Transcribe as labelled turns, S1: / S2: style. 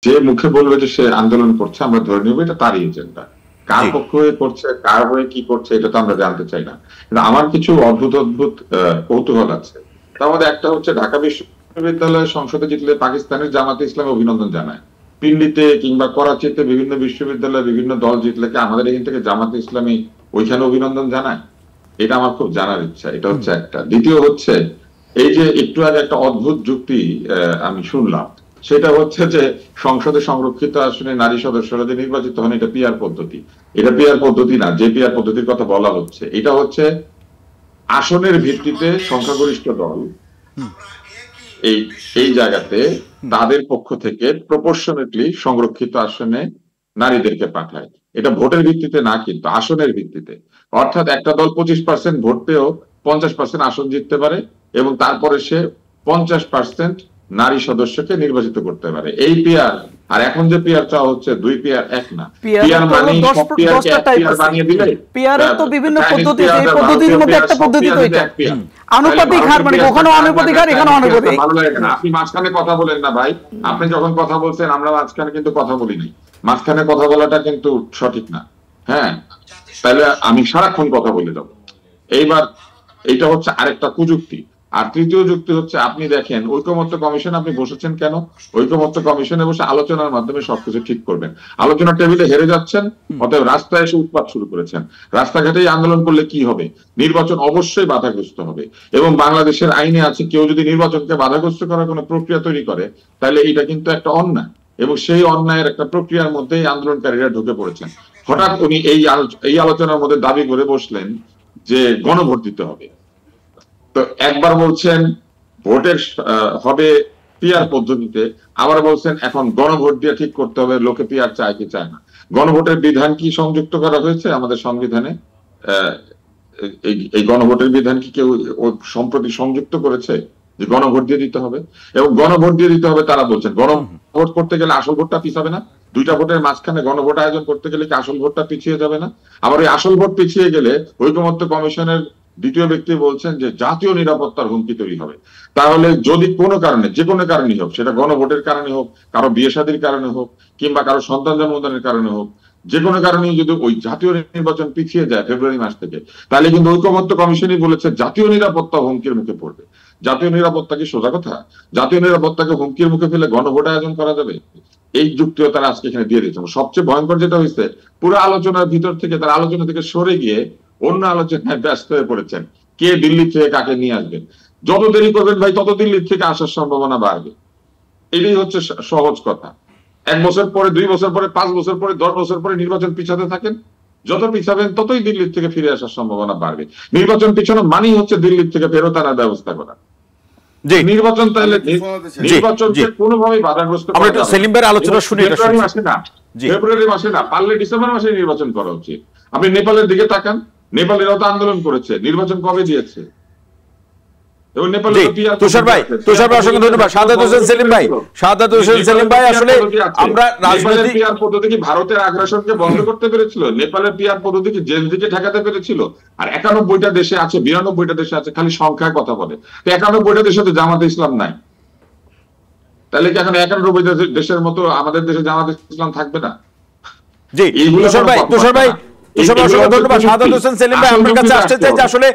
S1: যে মুখে বলবে যে সে আন্দোলন করছে আমরা ধরে নিব এটা তারই এজেন্ডা। কার পক্ষ হয়ে করছে, কার হয়ে কি করছে এটা তো আমরা জানতে চাই না। কিন্তু আমার কিছু অদ্ভুত অদ্ভুত কৌতূহল আছে। তার মধ্যে একটা হচ্ছে ঢাকা বিশ্ববিদ্যালয়ের সংসদে জিতলে পাকিস্তানের জামাতে ইসলামে অভিনন্দন জানায়। পিন্ডিতে কিংবা করাচিতে বিভিন্ন বিশ্ববিদ্যালয়ে বিভিন্ন দল জিতলে কি আমাদের এখান থেকে জামাতে ইসলামী ওইখানে অভিনন্দন জানায়? এটা আমার খুব জানার ইচ্ছা। এটা হচ্ছে একটা। দ্বিতীয় হচ্ছে এই যে একটু আগে একটা অদ্ভুত যুক্তি আমি শুনলাম, সেটা হচ্ছে যে সংসদে সংরক্ষিত আসনে নারী সদস্যরা যে নির্বাচিত হন এটা পিআর পদ্ধতি। এটা পিআর পদ্ধতি না, যে পিআর পদ্ধতির কথা বলা হচ্ছে এটা হচ্ছে আসনের ভিত্তিতে সংখ্যাগরিষ্ঠ দল এই এই জায়গাতে তাদের পক্ষ থেকে প্রপোর্শনেটলি সংরক্ষিত আসনে নারীদেরকে পাঠায়। এটা ভোটের ভিত্তিতে না, কিন্তু আসনের ভিত্তিতে। অর্থাৎ একটা দল 25% ভোট পেয়েও 50% আসন জিততে পারে এবং তারপরে সে 50% নারী সদস্যকে নির্বাচিত করতে পারে। এই পিআর আর এখন যে পিআর চাওয়া হচ্ছে 2 পিআর এক না। পিআর মানে সব পিআরকে এক পিআর বানিয়ে দিলে
S2: পিআর তো বিভিন্ন পদ্ধতি আছে, এই পদ্ধতির মধ্যে একটা পদ্ধতি তো এটা আনুপাতিক হার, মানে কখনো আনুপাতিক হার, এখানে আনুপাতিক।
S1: ভালো লাগে না আপনি মাঝখানে কথা বলেন না ভাই। আপনি যখন কথা বলছেন আমরা মাঝখানে কিন্তু কথা বলিনি। মাঝখানে কথা বলাটা কিন্তু সঠিক না। হ্যাঁ, তাহলে আমি সারাক্ষণ কথা বলে যাব। এইবার এইটা হচ্ছে আরেকটা কুযুক্তি। আর তৃতীয় যুক্তি হচ্ছে আপনি দেখেন ঐকমত্য কমিশন আপনি বসেছেন কেন? ঐকমত্য কমিশনে বসে আলোচনার মাধ্যমে সবকিছু ঠিক করবেন। আলোচনা টেবিলে হেরে যাচ্ছেন, অতএব রাস্তায় এসে উৎপাত শুরু করেছেন। রাস্তাঘাটেই আন্দোলন করলে কি হবে? নির্বাচন অবশ্যই বাধাগ্রস্ত হবে। এবং বাংলাদেশের আইনে আছে কেউ যদি নির্বাচনকে বাধাগ্রস্ত করার কোনো প্রক্রিয়া তৈরি করে তাহলে এটা কিন্তু একটা অন্যায়, এবং সেই অন্যায়ের একটা প্রক্রিয়ার মধ্যেই আন্দোলনকারীরা ঢুকে পড়েছেন। হঠাৎ উনি এই আলোচনার মধ্যে দাবি করে বসলেন যে গণভোট দিতে হবে। তো একবার বলছেন ভোটের হবে পিআর পদ্ধতিতে, আবার বলছেন এখন গণভোট দিয়ে ঠিক করতে হবে লোকে পিআর চায় কি চায় না। গণভোটের বিধান কি সংযুক্ত করা হয়েছে আমাদের সংবিধানে? এই গণভোটের বিধান কি কেউ সম্প্রতি সংযুক্ত করেছে যে গণভোট দিয়ে দিতে হবে? এবং গণভোট দিয়ে দিতে হবে তারা বলছেন। গণভোট করতে গেলে আসল ভোটটা পিছাবে না? দুইটা ভোটের মাঝখানে গণভোট আয়োজন করতে গেলে কি আসল ভোটটা পিছিয়ে যাবে না? আবার ওই আসল ভোট পিছিয়ে গেলে ঐকমত্য কমিশনের দ্বিতীয় ব্যক্তি বলছেন যে জাতীয় নিরাপত্তার হুমকি তৈরি হবে। তাহলে যদি কোনো কারণে, যে কোনো কারণেই হোক, সেটা গণভোটের কারণে হোক, কারো বিয়ে শাদীর কারণে হোক, কিংবা কারো সন্তান জন্মদানের কারণে হোক, যে কোনো কারণেই যদি ওই জাতীয় নির্বাচন পিছিয়ে যায় ফেব্রুয়ারি মাস থেকে, তাহলে কিন্তু ঐকমত্য কমিশনই বলেছে জাতীয় নিরাপত্তা হুমকির মুখে পড়বে। জাতীয় নিরাপত্তা কি সোজা কথা? জাতীয় নিরাপত্তাকে হুমকির মুখে ফেলে গণভোট আয়োজন করা যাবে? এই যুক্তিও তারা আজকে এখানে দিয়ে দিয়েছে। সবচেয়ে ভয়ঙ্কর যেটা হয়েছে, পুরো আলোচনার ভিতর থেকে তারা আলোচনা থেকে সরে গিয়ে অন্য আলোচনায় ব্যস্ত হয়ে পড়েছেন কে দিল্লি থেকে কাকে নিয়ে আসবেন। যত দেরি করবেন ভাই তত দিল্লি থেকে আসার সম্ভাবনা বাড়বে। এটাই হচ্ছে সহজ কথা। 1 বছর পরে, 2 বছর পরে, 5 বছর পরে, 10 বছর পরে নির্বাচন পিছাতে থাকেন। যত পিছাবেন ততই দিল্লির থেকে ফিরে আসার সম্ভাবনা বাড়বে। নির্বাচন পিছানো মানেই হচ্ছে দিল্লির থেকে ফেরত আনার ব্যবস্থা করা। নির্বাচন তাহলে নির্বাচনকে কোনোভাবেই বাধাগ্রস্ত করা যাবে না। সেলিম ভাইয়ের আলোচনা শুনে ফেব্রুয়ারি মাসে না, ফেব্রুয়ারি মাসে না, পারলে ডিসেম্বর মাসে নির্বাচন করা উচিত। আপনি নেপালের দিকে তাকান, নেপালেরাও তো আন্দোলন করেছে, নির্বাচন কবে দিয়েছে?
S2: তুষার ভাই অসংখ্য ধন্যবাদ। শাহাদাত হোসেন সেলিম ভাই, আসলে আমরা রাজনৈতিক
S1: পিআর পদ্ধতি কি ভারতের আগ্রাসনকে বন্ধ করতে পেরেছিল? নেপালের পিআর পদ্ধতি কি জেল দিকে ঠেকাতে পেরেছিল? আর 91টা দেশে আছে, 92টা দেশে আছে, খালি সংখ্যায় কথা বলে। তো 91টা দেশে তো জামাতে ইসলাম নাই, তাহলে কি এখন 91 দেশের মতো আমাদের দেশে জামাতে ইসলাম থাকবে না?
S2: জি, তুষার ভাই ধন্যবাদ। শাহাদাত হোসেন সেলিম ভাই, আপনার কাছে আসতে চাই যে আসলে